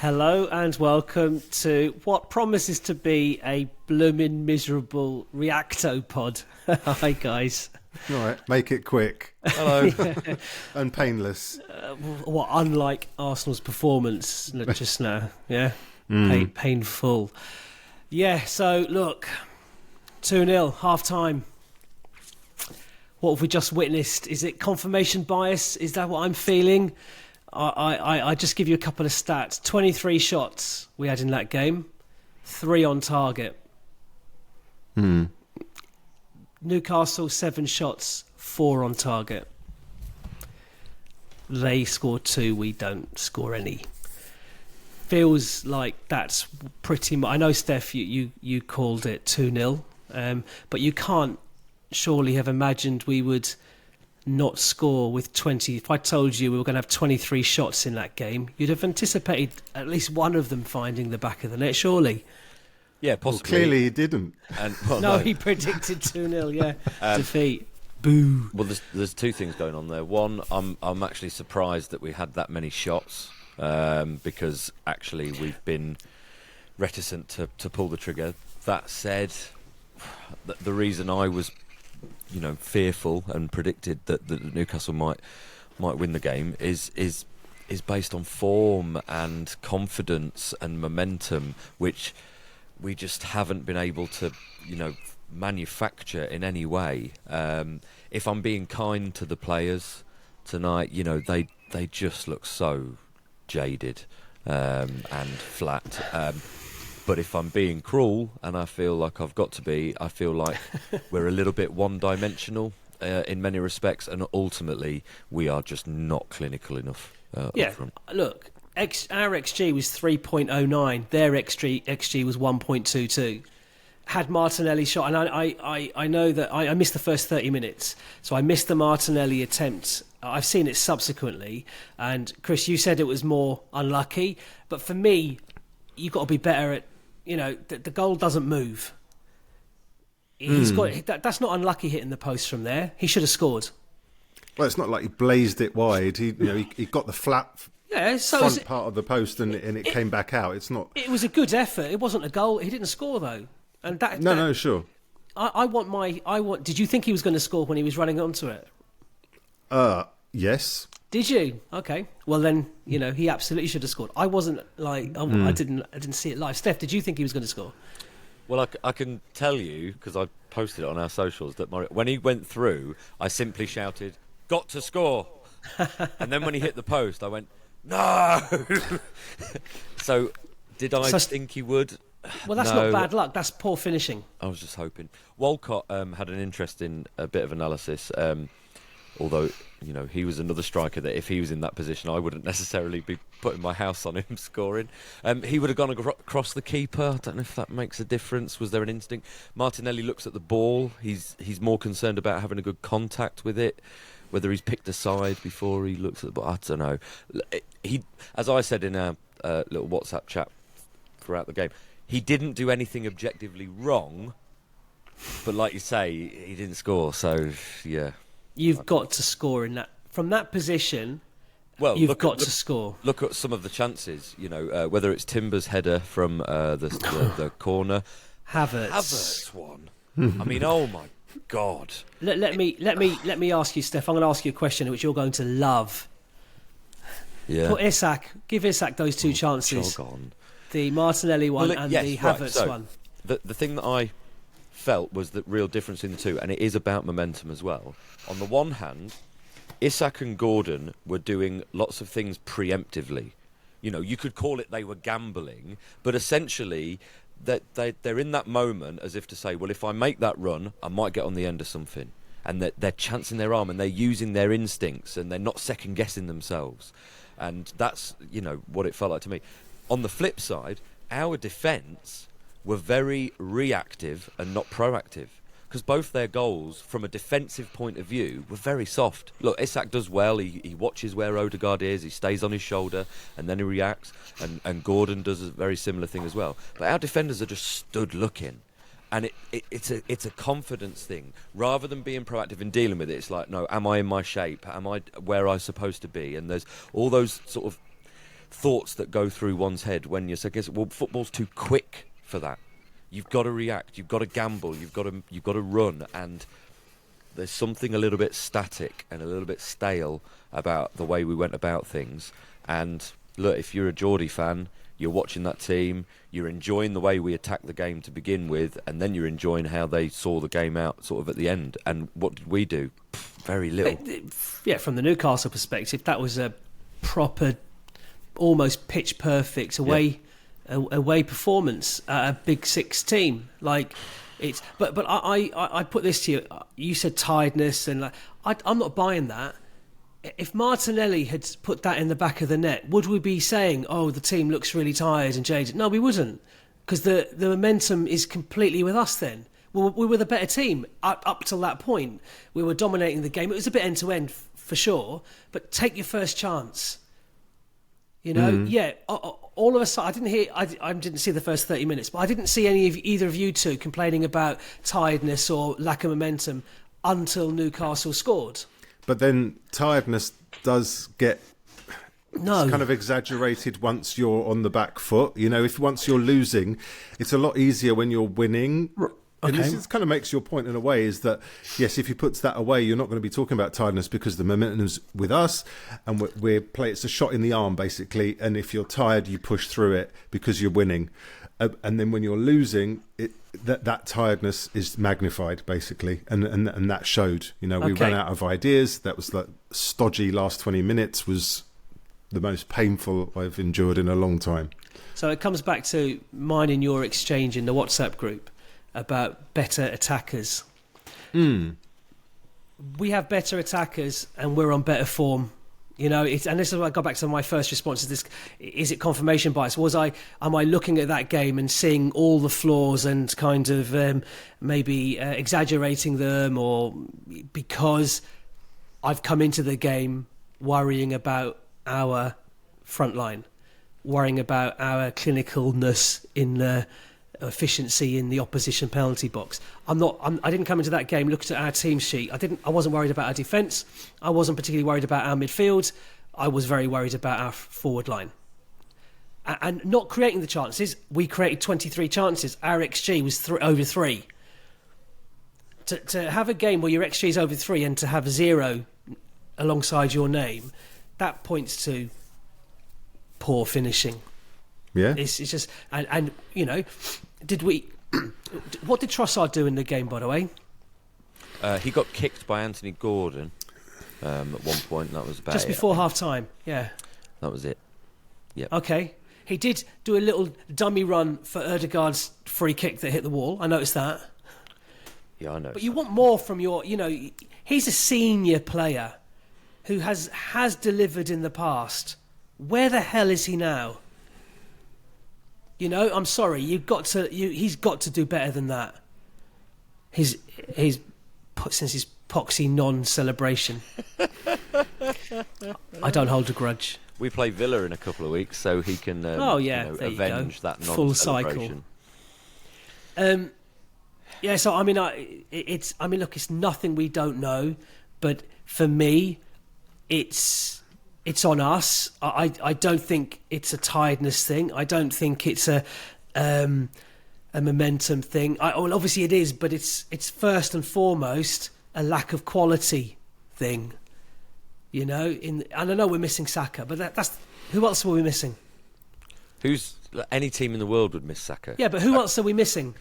Hello and welcome to what promises to be a bloomin' miserable reacto pod. Hi guys. All right, make it quick. Hello. And painless. Unlike Arsenal's performance just now, yeah? Painful. Yeah, so look, 2-0, half-time. What have we just witnessed? Is it confirmation bias? Is that what I'm feeling? I just give you a couple of stats. 23 shots we had in that game, 3 on target. Newcastle, 7 shots, 4 on target. They score 2, we don't score any. Feels like that's pretty much... I know, Stef, you called it 2-0, but you can't surely have imagined we would not score with 20. If I told you we were going to have 23 shots in that game, you'd have anticipated at least one of them finding the back of the net, surely. Yeah, possibly. Well, clearly he didn't. And, no, he predicted 2-0, yeah. Defeat. Boo. Well, there's two things going on there. One, I'm actually surprised that we had that many shots because actually we've been reticent to pull the trigger. That said, the reason I was fearful and predicted that Newcastle might win the game is based on form and confidence and momentum, which we just haven't been able to manufacture in any way. If I'm being kind to the players tonight, they just look so jaded and flat. But if I'm being cruel, and I feel like I've got to be, I feel like we're a little bit one-dimensional in many respects, and ultimately we are just not clinical enough. Up front. Look, our XG was 3.09. Their XG was 1.22. Had Martinelli shot, and I know that I missed the first 30 minutes, so I missed the Martinelli attempt. I've seen it subsequently, and Chris, you said it was more unlucky, but for me, you've got to be better at... the goal doesn't move. He's got that's not unlucky hitting the post from there. He should have scored. Well, it's not like he blazed it wide. He got the flat front part of the post and it came back out. It's not. It was a good effort. It wasn't a goal. He didn't score though. And no, sure. I want. Did you think he was going to score when he was running onto it? Yes. Did you? Okay. Well, then he absolutely should have scored. I wasn't I didn't see it live. Steph, did you think he was going to score? Well, I can tell you because I posted it on our socials that when he went through, I simply shouted, "Got to score!" And then when he hit the post, I went, "No!" So, did I think he would? Well, that's not bad luck. That's poor finishing. I was just hoping. Walcott had an interesting bit of analysis. Although, he was another striker that if he was in that position, I wouldn't necessarily be putting my house on him scoring. He would have gone across the keeper. I don't know if that makes a difference. Was there an instinct? Martinelli looks at the ball. He's more concerned about having a good contact with it. Whether he's picked a side before he looks at the ball, I don't know. He, as I said in our little WhatsApp chat throughout the game, he didn't do anything objectively wrong. But like you say, he didn't score. So, yeah. You've got to score in that from that position. Well, you've got to score. Look at some of the chances. Whether it's Timber's header from the corner, Havertz one. I mean, oh my God! Let me ask you, Steph. I'm going to ask you a question which you're going to love. Yeah. Give Isak those two chances. The Martinelli one and the Havertz one. The thing that I felt was the real difference in the two, and it is about momentum as well. On the one hand, Isak and Gordon were doing lots of things preemptively. You could call it they were gambling, but essentially that they're in that moment as if to say, well, if I make that run, I might get on the end of something. And they're chancing their arm and they're using their instincts and they're not second-guessing themselves. And that's, what it felt like to me. On the flip side, our defence were very reactive and not proactive, because both their goals, from a defensive point of view, were very soft. Look, Isak does well. He watches where Odegaard is. He stays on his shoulder, and then he reacts. And Gordon does a very similar thing as well. But our defenders are just stood looking, and it's a confidence thing. Rather than being proactive and dealing with it, it's like, no, am I in my shape? Am I where I'm supposed to be? And there's all those sort of thoughts that go through one's head when you're so. Well, football's too quick for that. You've got to react. You've got to gamble. You've got to run. And there's something a little bit static and a little bit stale about the way we went about things. And look, if you're a Geordie fan, you're watching that team, you're enjoying the way we attacked the game to begin with, and then you're enjoying how they saw the game out sort of at the end. And what did we do? Very little. Yeah, from the Newcastle perspective, that was a proper, almost pitch perfect away performance at a Big Six team. Like it's, but I put this to you. You said tiredness, and I'm not buying that. If Martinelli had put that in the back of the net, would we be saying, "Oh, the team looks really tired and jaded"? No, we wouldn't, because the momentum is completely with us. Then we were the better team up till that point. We were dominating the game. It was a bit end to end for sure, but take your first chance. You know, yeah. All of a sudden, I didn't see the first 30 minutes, but I didn't see either of you two complaining about tiredness or lack of momentum until Newcastle scored. But then tiredness does get kind of exaggerated once you're on the back foot. You know, once you're losing, it's a lot easier when you're winning. And this kind of makes your point in a way, is that, yes, if he puts that away, you're not going to be talking about tiredness because the momentum's with us and it's a shot in the arm, basically. And if you're tired, you push through it because you're winning. And then when you're losing, that tiredness is magnified, basically. And that showed. You know, we ran out of ideas. That was the stodgy last 20 minutes was the most painful I've endured in a long time. So it comes back to mine and your exchange in the WhatsApp group about better attackers. We have better attackers and we're on better form. You know, and this is what I got back to my first response to this. Is it confirmation bias? Am I looking at that game and seeing all the flaws and kind of maybe exaggerating them, or because I've come into the game worrying about our front line, worrying about our clinicalness in the efficiency in the opposition penalty box? I didn't come into that game looking at our team sheet. I wasn't worried about our defence. I wasn't particularly worried about our midfield. I was very worried about our forward line. And not creating the chances. We created 23 chances. Our XG was over 3. To have a game where your XG is over 3 and to have 0 alongside your name, that points to poor finishing. Yeah, it's just and you know, what did Trossard do in the game, by the way? He got kicked by Anthony Gordon at one point. That was about just before half time. Yeah, that was it. Yeah. Okay, he did do a little dummy run for Ødegaard's free kick that hit the wall. I noticed that. Yeah, I know. But you want more from your. You know, he's a senior player who has delivered in the past. Where the hell is he now? You know, I'm sorry. He's got to do better than that. He's since his poxy non-celebration. I don't hold a grudge. We play Villa in a couple of weeks, so he can avenge that non-celebration. Full cycle. Yeah. So I mean, look, it's nothing we don't know, but for me, it's on us. I don't think it's a tiredness thing. I don't think it's a momentum thing. Well, obviously it is, but it's first and foremost a lack of quality thing. You know, and I know we're missing Saka, but that's who else were we missing? Any team in the world would miss Saka. Yeah, but who else are we missing?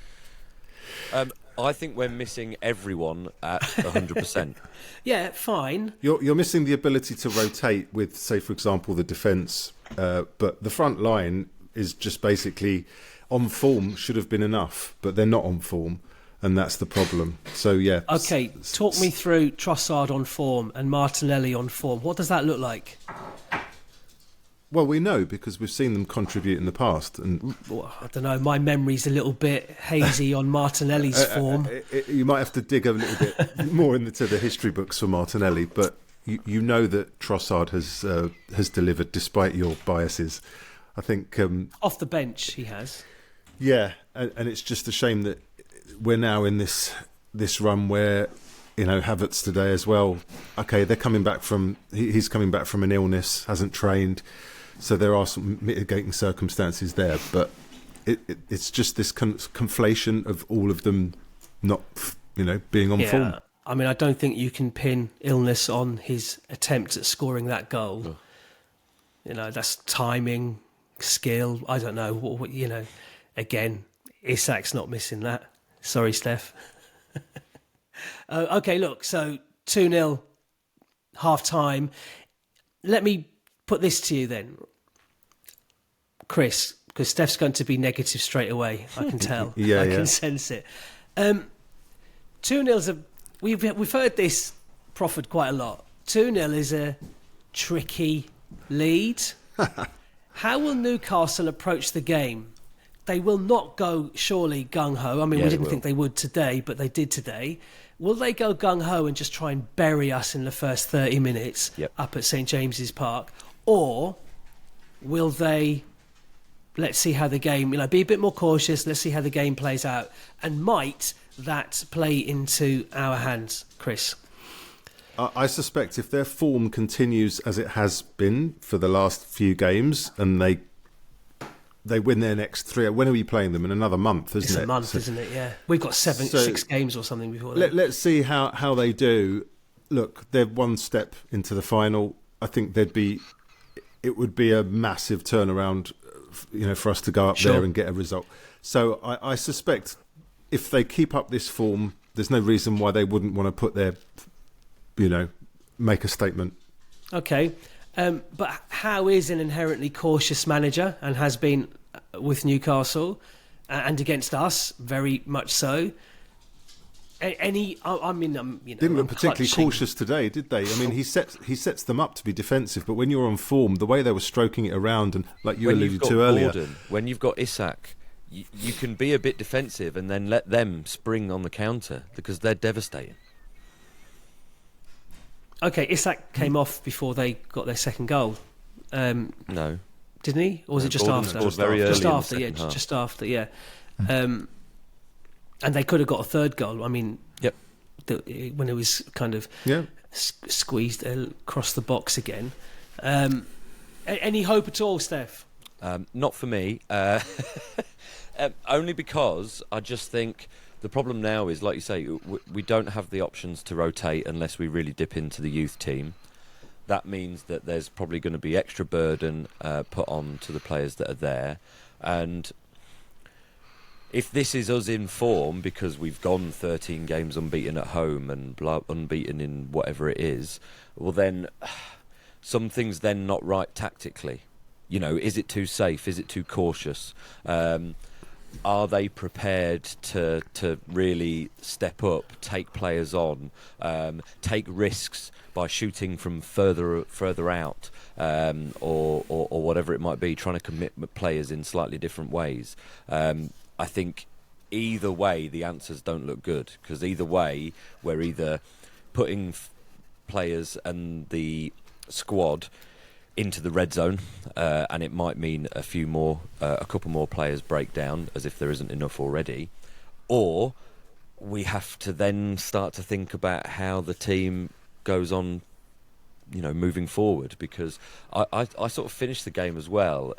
I think we're missing everyone at 100%. Yeah, fine. You're missing the ability to rotate with, say, for example, the defence. But the front line is just basically on form, should have been enough, but they're not on form, and that's the problem. So, yeah. Okay, talk me through Trossard on form and Martinelli on form. What does that look like? Well, we know because we've seen them contribute in the past. And I don't know, my memory's a little bit hazy on Martinelli's form. You might have to dig a little bit more into the history books for Martinelli, but you know that Trossard has delivered despite your biases. I think off the bench he has. Yeah, and it's just a shame that we're now in this run where, you know, Havertz today as well. Okay, they're coming back from he's coming back from an illness, hasn't trained. So there are some mitigating circumstances there, but it's just this conflation of all of them not, being on form. I mean, I don't think you can pin illness on his attempt at scoring that goal. Oh. That's timing, skill. I don't know. Again, Isak's not missing that. Sorry, Stef. Okay, look, so 2-0, half-time. Let me put this to you then, Chris, because Stef's going to be negative straight away. I can tell. I can sense it. 2-0's we've heard this proffered quite a lot. 2-0 is a tricky lead. How will Newcastle approach the game? They will not go, surely, gung-ho. I mean, we didn't think they would today, but they did today. Will they go gung-ho and just try and bury us in the first 30 minutes up at St James's Park? Or will they, let's see how the game, be a bit more cautious, let's see how the game plays out? And might that play into our hands, Chris? I suspect if their form continues as it has been for the last few games and they win their next 3. When are we playing them? In another month, isn't it? It's a month, isn't it? Yeah. We've got 6 games or something before that. Let's see how they do. Look, they're one step into the final. I think it would be a massive turnaround, for us to go up there and get a result. So I suspect if they keep up this form, there's no reason why they wouldn't want to put their, make a statement. Okay. But Howe is an inherently cautious manager and has been with Newcastle and against us, very much so. Didn't look particularly cautious today, did they? I mean, he sets them up to be defensive, but when you're on form, the way they were stroking it around, and like you alluded to earlier, when you've got Isak, you can be a bit defensive and then let them spring on the counter because they're devastating. Okay, Isak came off before they got their second goal. No. Didn't he? Or was it just after? Just very early just after, yeah. And they could have got a third goal. I mean, when it was kind of squeezed across the box again. Any hope at all, Stef? Not for me. Only because I just think the problem now is, like you say, we don't have the options to rotate unless we really dip into the youth team. That means that there's probably going to be extra burden put on to the players that are there. And if this is us in form because we've gone 13 games unbeaten at home and unbeaten in whatever it is, well then something's then not right tactically. Is it too safe? Is it too cautious? Are they prepared to really step up, take players on, take risks by shooting from further out, or whatever it might be, trying to commit players in slightly different ways? I think either way the answers don't look good, because either way we're either putting players and the squad into the red zone, and it might mean a couple more players break down as if there isn't enough already, or we have to then start to think about how the team goes on, moving forward, because I sort of finished the game as well,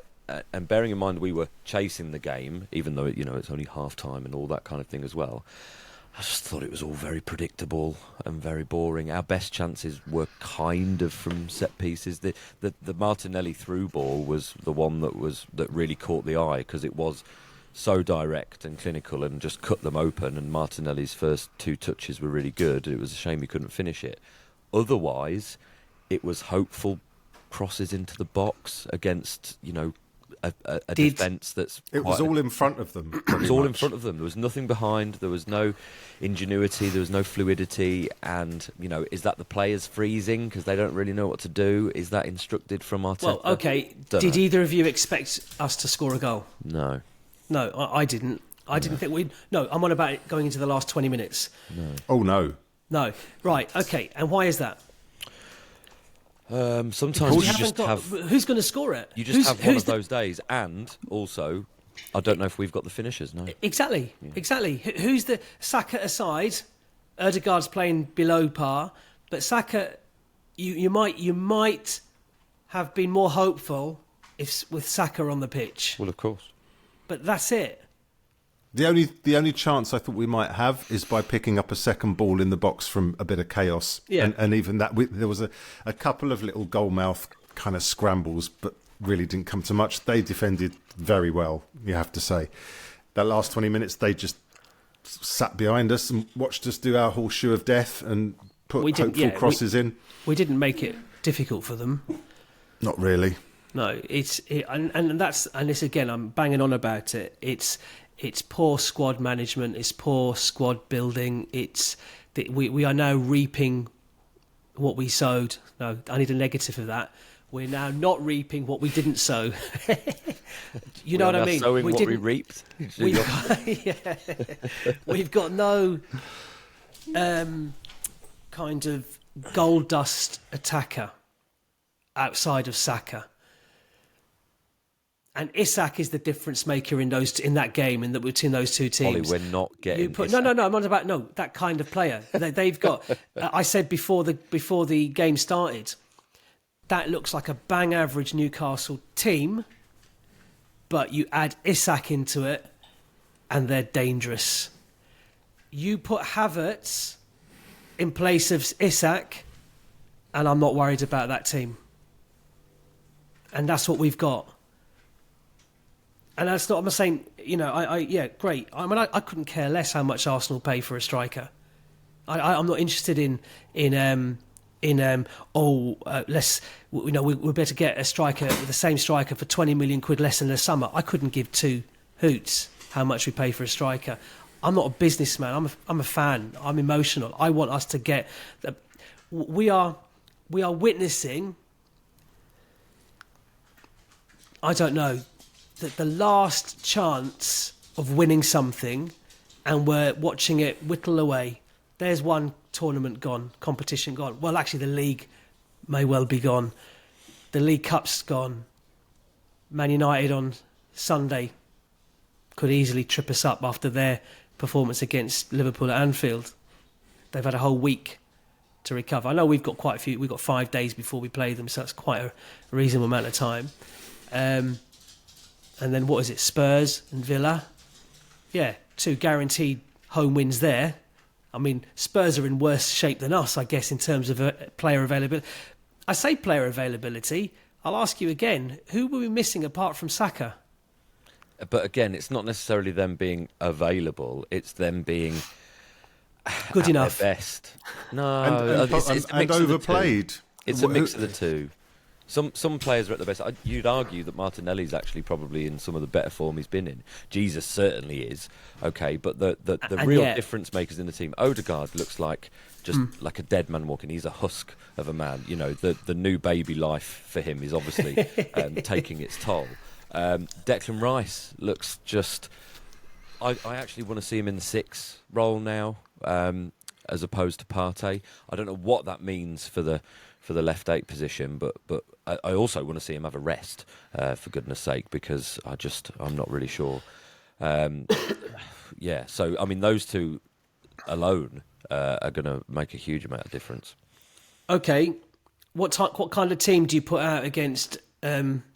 and bearing in mind we were chasing the game, even though it's only half time and all that kind of thing as well, I just thought it was all very predictable and very boring. Our best chances were kind of from set pieces. The Martinelli through ball was the one that really caught the eye, because it was so direct and clinical and just cut them open, and Martinelli's first 2 touches were really good. It was a shame he couldn't finish it. Otherwise, it was hopeful crosses into the box against, a defence that's... It was all in front of them. It was all in front of them. There was nothing behind. There was no ingenuity. There was no fluidity. And, is that the players freezing because they don't really know what to do? Is that instructed from Arteta? Well, okay. Did either of you expect us to score a goal? No. No, I didn't. I didn't think we'd... No, I'm on about it going into the last 20 minutes. No. Oh, no. No. Right, okay. And why is that? Sometimes you just have... Who's going to score it? You just have one of those days. And also, I don't know if we've got the finishers, no. Exactly. Who's the... Saka aside, Ødegaard's playing below par, but Saka, you might have been more hopeful if with Saka on the pitch. Well, of course. But that's it. The only chance I thought we might have is by picking up a second ball in the box from a bit of chaos. Yeah. And even that, there was a couple of little goalmouth kind of scrambles, but really didn't come to much. They defended very well, you have to say. That last 20 minutes, they just sat behind us and watched us do our horseshoe of death and put hopeful crosses in. We didn't make it difficult for them. Not really. No, and this again, I'm banging on about it. It's poor squad management. It's poor squad building. We are now reaping what we sowed. No, I need a negative of that. We're now not reaping what we didn't sow. You know what I mean? Sowing what we reaped. We've got no kind of gold dust attacker outside of Saka. And Isak is the difference maker in that game between those two teams. Ollie, we're not getting No. I'm not about that kind of player. They've got. I said before the game started, that looks like a bang average Newcastle team, but you add Isak into it, and they're dangerous. You put Havertz in place of Isak, and I'm not worried about that team. And that's what we've got. And that's not. I'm saying, great. I mean, I couldn't care less how much Arsenal pay for a striker. I'm not interested we're better get a striker, the same striker for 20 million quid less in the summer. I couldn't give two hoots how much we pay for a striker. I'm not a businessman. I'm a fan. I'm emotional. I want us to get. We are witnessing. I don't know. The last chance of winning something, and we're watching it whittle away. There's one tournament gone, competition gone. Well, actually, the league may well be gone. The League Cup's gone. Man United on Sunday could easily trip us up after their performance against Liverpool at Anfield. They've had a whole week to recover. I know we've got quite a few. We've got 5 days before we play them, so that's quite a reasonable amount of time. And then what is it? Spurs and Villa. Yeah, 2 guaranteed home wins there. I mean, Spurs are in worse shape than us, I guess, in terms of player availability. I say player availability. I'll ask you again, who were we missing apart from Saka? But again, it's not necessarily them being available. It's them being good enough. Their best. No, and overplayed. It's a mix of the two. Some players are at the best. You'd argue that Martinelli's actually probably in some of the better form he's been in. Jesus certainly is. Okay, but the real difference makers in the team. Odegaard looks like just like a dead man walking. He's a husk of a man. You know, the new baby life for him is obviously taking its toll. Declan Rice looks just. I actually want to see him in the 6 role now, as opposed to Partey. I don't know what that means for the left 8 position, but I also want to see him have a rest, for goodness sake, because I'm not really sure. So I mean, those two alone are going to make a huge amount of difference. Okay, what kind of team do you put out against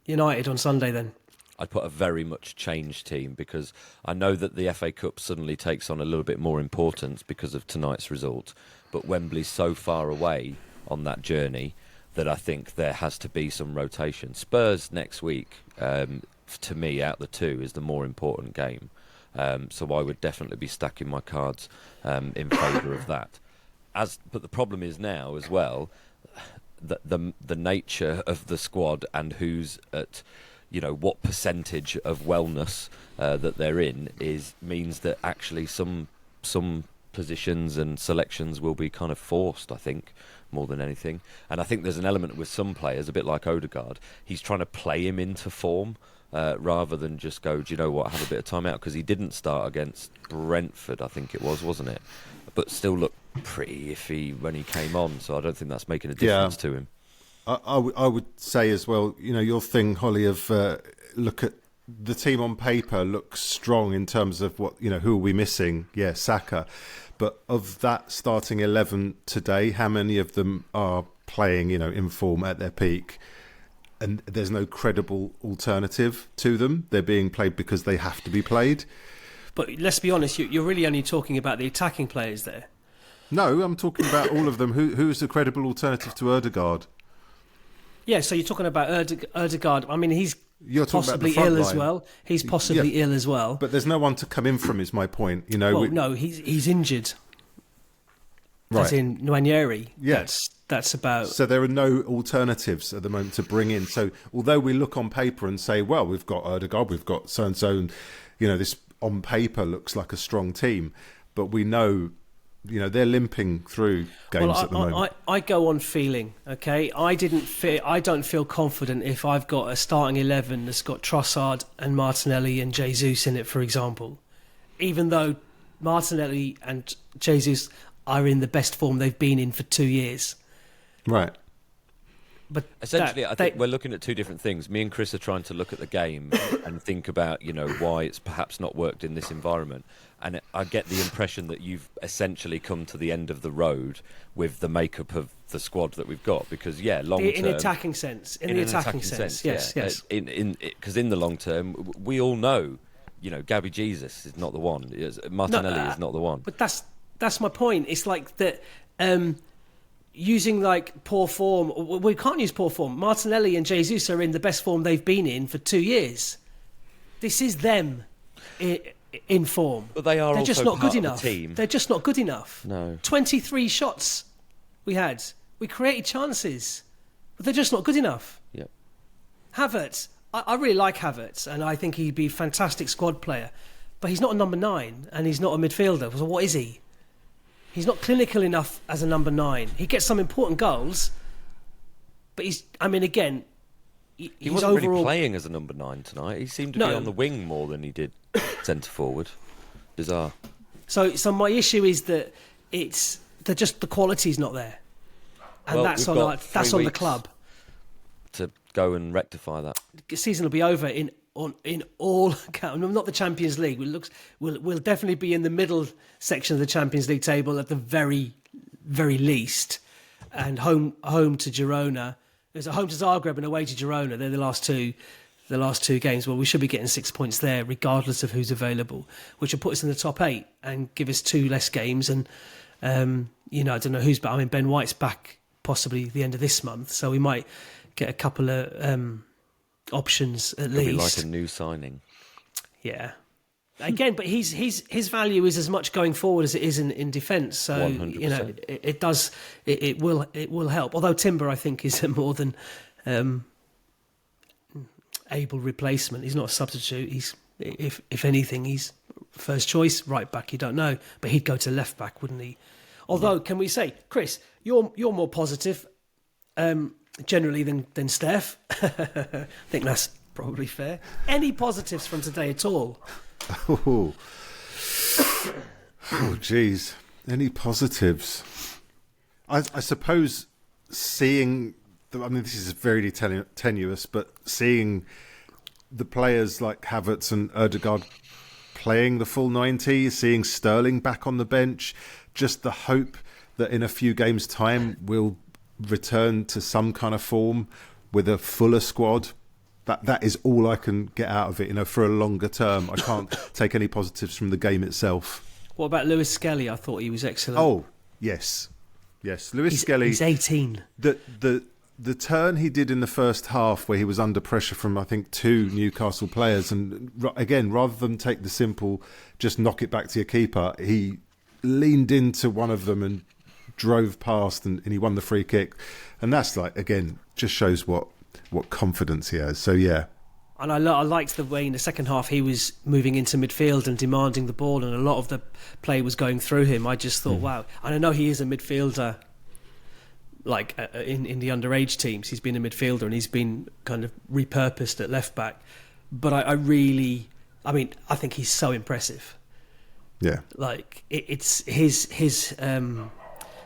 United on Sunday then? I'd put a very much changed team, because I know that the FA Cup suddenly takes on a little bit more importance because of tonight's result, but Wembley's so far away on that journey that I think there has to be some rotation. Spurs next week, to me, out the 2, is the more important game. So I would definitely be stacking my cards in favour of that. But the problem is now as well, the nature of the squad and who's at, what percentage of wellness that they're in means that actually some positions and selections will be kind of forced, I think, more than anything. And I think there's an element with some players, a bit like Odegaard, he's trying to play him into form rather than just go, do you know what, have a bit of time out, because he didn't start against Brentford, I think it was, wasn't it? But still looked pretty iffy when he came on, so I don't think that's making a difference to him. I would say as well, your thing, Holly, of look at the team on paper looks strong in terms of what, who are we missing? Yeah, Saka. But of that starting 11 today, how many of them are playing, in form at their peak? and there's no credible alternative to them. They're being played because they have to be played. But let's be honest, you're really only talking about the attacking players there. No, I'm talking about all of them. Who's the credible alternative to Ødegaard? Yeah, so you're talking about Ødegaard. I mean, he's You're talking possibly about the front ill line. as well. He's possibly ill as well. But there's no one to come in from, is my point. You know, Well, no, he's injured. right. As in Nwaneri. Yes. That's about... So there are no alternatives at the moment to bring in. So although we look on paper and say, well, we've got Ødegaard, we've got so-and-so, and, you know, this on paper looks like a strong team, but we know, you know, they're limping through games at the moment. I go on feeling, okay? I don't feel confident if I've got a starting 11 that's got Trossard and Martinelli and Jesus in it, for example. Even though Martinelli and Jesus are in the best form they've been in for 2 years. Right. But essentially, I think we're looking at two different things. Me and Chris are trying to look at the game and think about, you know, why it's perhaps not worked in this environment. And I get the impression that you've essentially come to the end of the road with the makeup of the squad that we've got. Because, long term... In the attacking sense. In the attacking sense, yes. Because in the long term, we all know, you know, Gabby Jesus is not the one. Martinelli is not the one. But that's my point. It's like that... using like poor form, we can't use poor form. Martinelli and Jesus are in the best form they've been in for 2 years. This is them in form. But they are They're also just not part good of enough. the team. They're just not good enough. No. 23 shots we had. We created chances, but they're just not good enough. Yep. Havertz, I really like Havertz, and I think he'd be a fantastic squad player, but he's not a number 9 and he's not a midfielder. So what is he? He's not clinical enough as a number 9. He gets some important goals, but he's he wasn't overall... really playing as a number 9 tonight. He seemed to be on the wing more than he did centre forward. Bizarre. So my issue is that the quality's not there, and Well, that's we've on got 3 the weeks club. to go and rectify that. The season will be over in all not the Champions League. We'll definitely be in the middle section of the Champions League table at the very, very least, and home to Girona. There's a home to Zagreb and away to Girona. They're the last two games. Well, we should be getting 6 points there, regardless of who's available, which will put us in the top 8 and give us 2 less games. And I don't know who's back. I mean, Ben White's back possibly the end of this month, so we might get a couple of options at least. It'll be like a new signing. Yeah. Again, but his value is as much going forward as it is in defence. So 100%. It will help. Although Timber, I think, is a more than able replacement. He's not a substitute. He's if anything, he's first choice right back. You don't know, but he'd go to left back, wouldn't he? Although, can we say, Chris, you're more positive generally than Stef. I think that's probably fair. Any positives from today at all? Oh, geez. Any positives? I suppose seeing... this is very tenuous, but seeing the players like Havertz and Ødegaard playing the full 90, seeing Sterling back on the bench, just the hope that in a few games' time we'll return to some kind of form with a fuller squad. That is all I can get out of it, for a longer term. I can't take any positives from the game itself. What about Lewis Skelly? I thought he was excellent. Oh, yes. Lewis Skelly. He's 18. The turn he did in the first half, where he was under pressure from, I think, 2 Newcastle players, and again, rather than take the simple, just knock it back to your keeper, he leaned into one of them and drove past, and he won the free kick. And that's again, just shows what confidence he has. So, yeah. And I liked the way in the second half he was moving into midfield and demanding the ball, and a lot of the play was going through him. I just thought, wow. And I know he is a midfielder, in the underage teams. He's been a midfielder and he's been kind of repurposed at left back. But I think he's so impressive. Yeah. It's his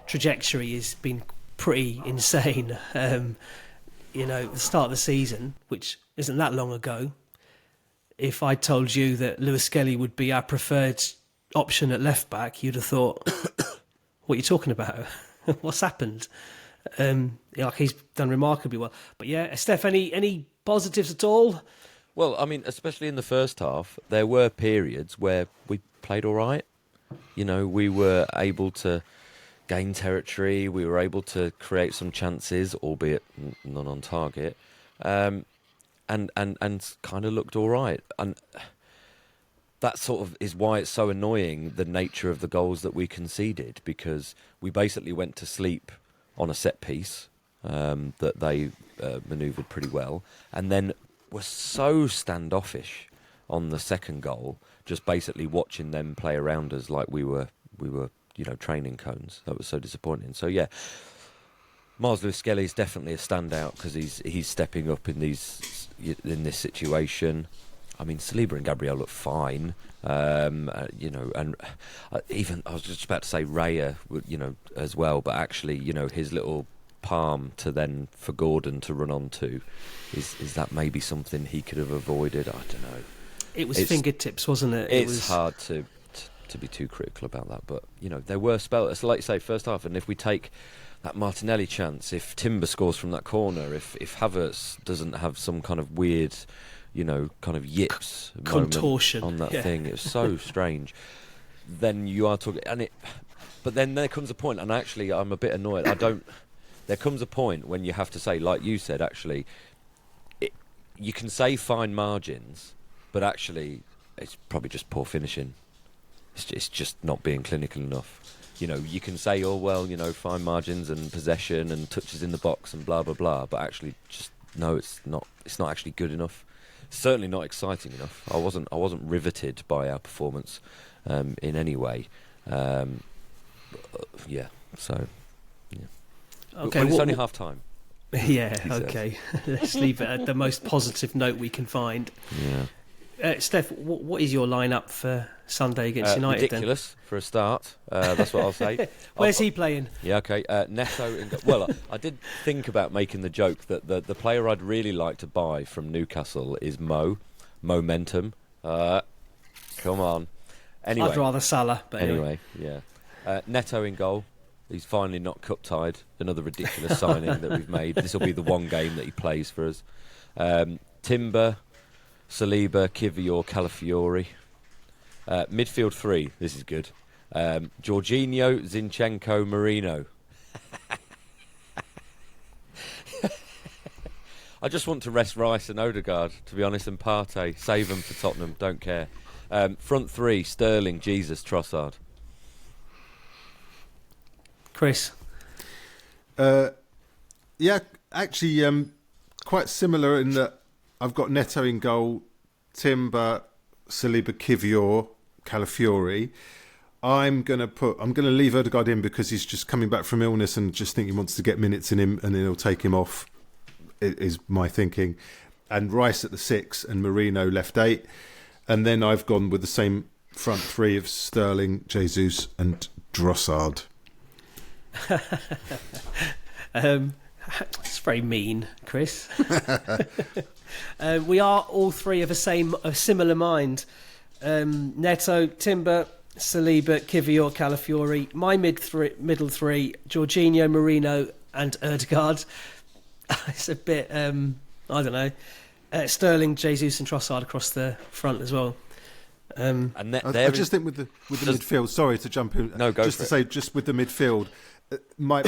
trajectory has been pretty insane. The start of the season, which isn't that long ago, if I told you that Lewis Skelly would be our preferred option at left back, you'd have thought, what are you talking about? What's happened? Like he's done remarkably well. But yeah, Steph, any positives at all? Well, I mean, especially in the first half, there were periods where we played all right. You know, we were able to gain territory. We were able to create some chances, albeit none on target, and kind of looked all right. And that sort of is why it's so annoying, the nature of the goals that we conceded, because we basically went to sleep on a set piece that they manoeuvred pretty well, and then were so standoffish on the second goal, just basically watching them play around us like we were training cones. That was so disappointing. So yeah, Miles Lewis-Skelly is definitely a standout because he's stepping up in this situation. I mean, Saliba and Gabriel look fine, and even I was just about to say Raya, as well. But actually, his little palm to then for Gordon to run onto, is that maybe something he could have avoided? I don't know. It's fingertips, wasn't it? It's hard to be too critical about that, but there were spells. Like you say, first half, and if we take that Martinelli chance, if Timber scores from that corner, if Havertz doesn't have some kind of weird, kind of yips contortion on that thing, it was so strange. Then you are talking, but then there comes a point, and actually I'm a bit annoyed. There comes a point when you have to say, like you said, actually, you can say fine margins, but actually it's probably just poor finishing. It's just not being clinical enough. You can say, oh well, fine margins and possession and touches in the box and blah blah blah, but actually, just no, it's not. It's not actually good enough. Certainly not exciting enough. I wasn't riveted by our performance in any way. Yeah. So. Yeah. Okay. But it's only half time. Yeah. Okay. Let's leave it at the most positive note we can find. Yeah. Steph, what is your lineup for Sunday against United? Ridiculous for a start. That's what I'll say. Where's he playing? Yeah, okay. Neto. Well, I did think about making the joke that the player I'd really like to buy from Newcastle is Momentum. Come on. Anyway, I'd rather Salah. But anyway, yeah. Neto in goal. He's finally not cup tied. Another ridiculous signing that we've made. This will be the one game that he plays for us. Timber, Saliba, Kivior, Calafiori. Midfield three. This is good. Jorginho, Zinchenko, Marino. I just want to rest Rice and Odegaard, to be honest, and Partey. Save them for Tottenham. Don't care. Front three: Sterling, Jesus, Trossard. Chris. Yeah, actually, quite similar in that I've got Neto in goal, Timber, Saliba, Kivior, Calafiori. I'm going to leave Odegaard in because he's just coming back from illness and just think he wants to get minutes in him, and then he'll take him off. Is my thinking. And Rice at the 6 and Marino left 8, and then I've gone with the same front three of Sterling, Jesus, and Trossard. It's very mean, Chris. We are all three of a similar mind. Neto, Timber, Saliba, Kivior, Calafiori. My middle three: Jorginho, Marino, and Odegaard. It's a bit, I don't know. Sterling, Jesus, and Trossard across the front as well. I just think with the midfield. Sorry to jump in. No, go just for to it. say, just with the midfield. My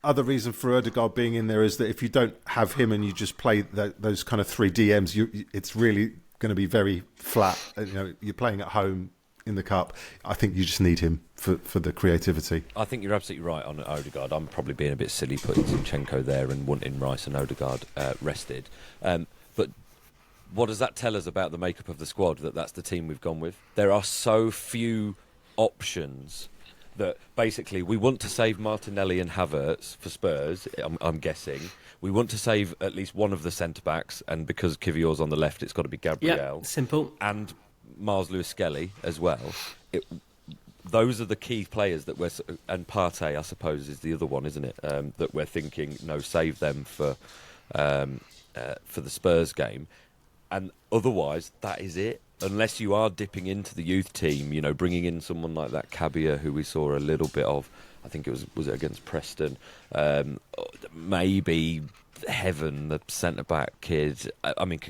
other reason for Odegaard being in there is that if you don't have him and you just play those kind of three DMs, it's really going to be very flat. You're playing at home in the cup. I think you just need him for the creativity. I think you're absolutely right on Odegaard. I'm probably being a bit silly putting Zinchenko there and wanting Rice and Odegaard rested. But what does that tell us about the makeup of the squad, that's the team we've gone with? There are so few options that basically we want to save Martinelli and Havertz for Spurs, I'm guessing. We want to save at least one of the centre-backs, and because Kivior's on the left, it's got to be Gabriel. Yep, simple. And Miles Lewis-Skelly as well. Those are the key players that and Partey, I suppose, is the other one, isn't it? That we're thinking, save them for the Spurs game. And otherwise, that is it. unless you are dipping into the youth team, bringing in someone like that Cabia, who we saw a little bit of, I think it was it against Preston, maybe Heaven, the centre-back kid. I mean,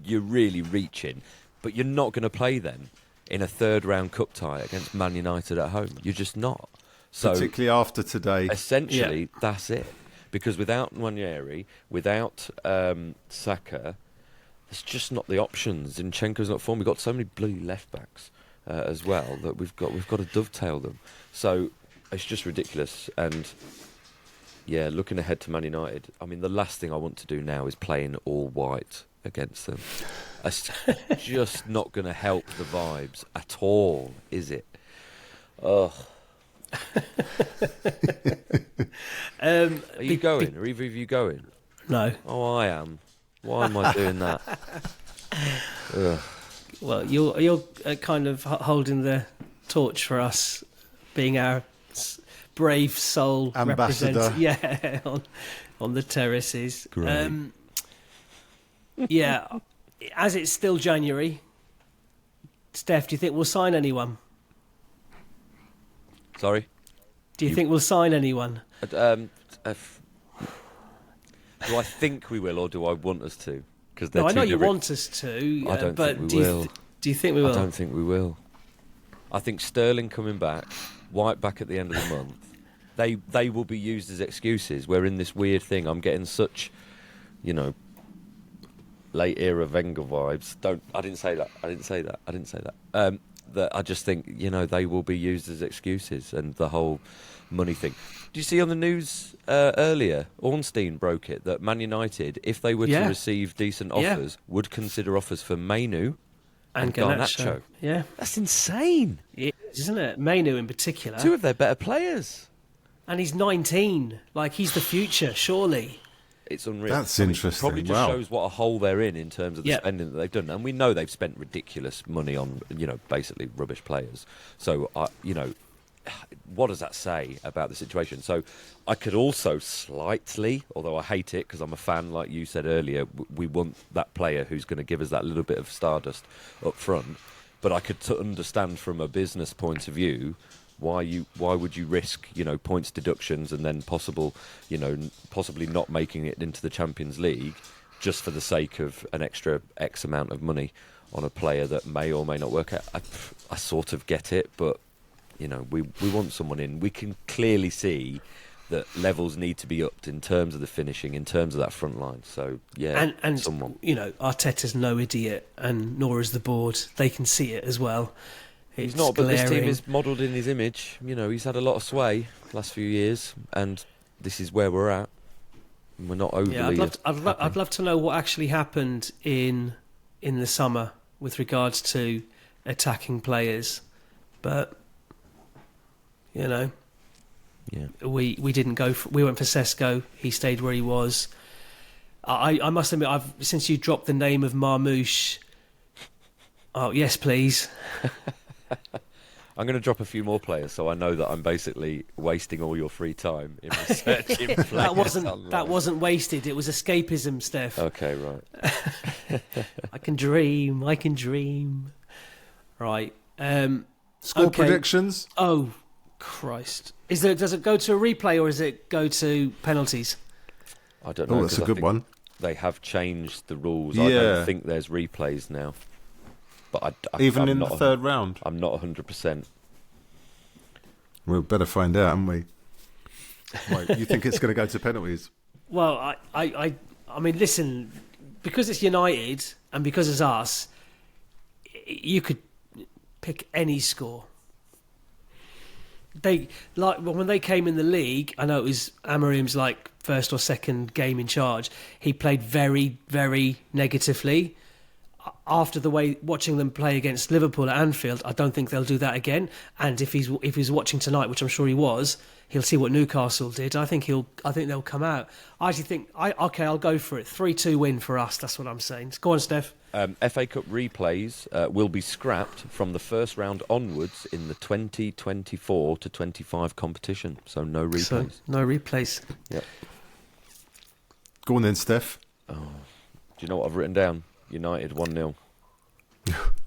you're really reaching, but you're not going to play them in a third-round cup tie against Man United at home. You're just not. So, particularly after today. Essentially, that's it. Because without Nwaneri, without Saka, there's just not the options. Zinchenko's not formed. We've got so many bloody left-backs as well that we've got to dovetail them. So it's just ridiculous. And yeah, looking ahead to Man United, I mean, the last thing I want to do now is play in all white against them. It's just not going to help the vibes at all, is it? Ugh. Are you going? Are either of you going? No. Oh, I am. Why am I doing that? Ugh. Well, you're kind of holding the torch for us, being our brave soul ambassador. Yeah, on the terraces. Great. Yeah, as it's still January, Steph, do you think we'll sign anyone? Sorry? Do you think we'll sign anyone? Do I think we will, or do I want us to? Because I know you want us to, I don't but think we will. Do you think we will? I don't think we will. I think Sterling coming back, White back at the end of the month, they will be used as excuses. We're in this weird thing. I'm getting such, late era Wenger vibes. I didn't say that. That I just think, they will be used as excuses, and the whole money thing. Do you see on the news earlier, Ornstein broke it, that Man United, if they were to receive decent offers, would consider offers for Mainu and Garnacho. Yeah. That's insane. It is, isn't it? Mainu in particular. Two of their better players. And he's 19. Like, he's the future, surely. It's unreal. That's interesting. Probably just shows what a hole they're in terms of the spending that they've done. And we know they've spent ridiculous money on, basically rubbish players. So, what does that say about the situation? So I could also slightly, although I hate it because I'm a fan, like you said earlier, we want that player who's going to give us that little bit of stardust up front. But I could understand from a business point of view why would you risk, points deductions and then possibly not making it into the Champions League just for the sake of an extra X amount of money on a player that may or may not work out. I sort of get it, but we want someone in. We can clearly see that levels need to be upped in terms of the finishing, in terms of that front line. So, yeah, and someone. Arteta's no idiot, and nor is the board. They can see it as well. He's not, but this team is modelled in his image. He's had a lot of sway the last few years, and this is where we're at. We're not overly... Yeah, I'd love to know what actually happened in the summer with regards to attacking players. But... Yeah. We didn't go. We went for Sesko. He stayed where he was. I must admit, since you dropped the name of Marmouche. Oh yes, please. I'm going to drop a few more players, so I know that I'm basically wasting all your free time in researching players. That wasn't wasted. It was escapism, Steph. Okay, right. I can dream. Right. Score predictions. Oh. Christ. Does it go to a replay or does it go to penalties? I don't know. Oh, that's a good one. They have changed the rules. Yeah. I don't think there's replays now. But Even I'm in the third round? I'm not 100%. We'll better find out, haven't we? Right, you think it's going to go to penalties? Well, I mean, listen, because it's United and because it's us, you could pick any score. When they came in the league, I know it was Amorim's first or second game in charge. He played very, very negatively. After watching them play against Liverpool at Anfield, I don't think they'll do that again. And if he's watching tonight, which I'm sure he was, he'll see what Newcastle did. I think they'll come out. I actually think I'll go for it. 3-2 win for us. That's what I'm saying. Go on, Steph. FA Cup replays will be scrapped from the first round onwards in the 2024 to 25 competition. So no replays. So, no replays. Yep. Go on then, Steph. Oh, do you know what I've written down? United 1-0.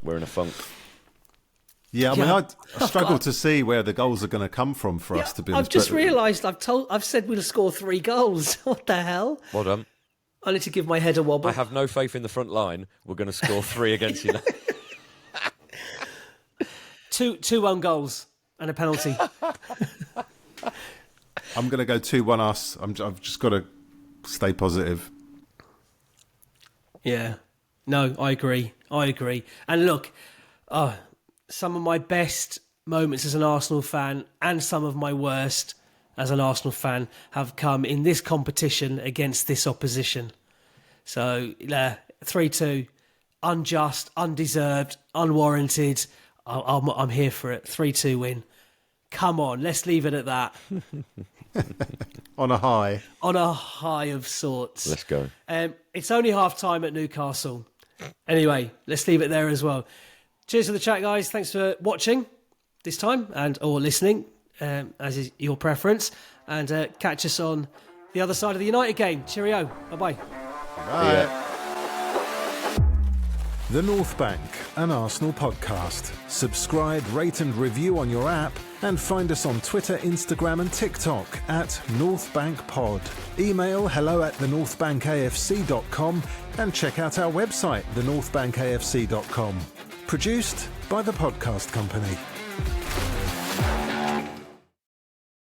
We're in a funk. Yeah, I mean, I struggle to see where the goals are going to come from for us, to be honest. I've just realised I've said we'll score 3 goals. What the hell? Well done. I need to give my head a wobble. I have no faith in the front line. We're going to score 3 against you now. 2 own goals and a penalty. I'm going to go 2-1 us. I've just got to stay positive. Yeah. No, I agree. And look, some of my best moments as an Arsenal fan and some of my worst as an Arsenal fan have come in this competition against this opposition. So, 3-2, unjust, undeserved, unwarranted. I'm here for it. 3-2 win. Come on, let's leave it at that. On a high. On a high of sorts. Let's go. It's only half time at Newcastle. Anyway, let's leave it there as well. Cheers for the chat, guys. Thanks for watching this time or listening, as is your preference. And catch us on the other side of the United game. Cheerio. Bye-bye. Bye. Yeah. The North Bank, an Arsenal podcast. Subscribe, rate and review on your app, and find us on Twitter, Instagram and TikTok at NorthBankPod. Email hello@thenorthbankafc.com and check out our website, thenorthbankafc.com. Produced by The Podcast Company.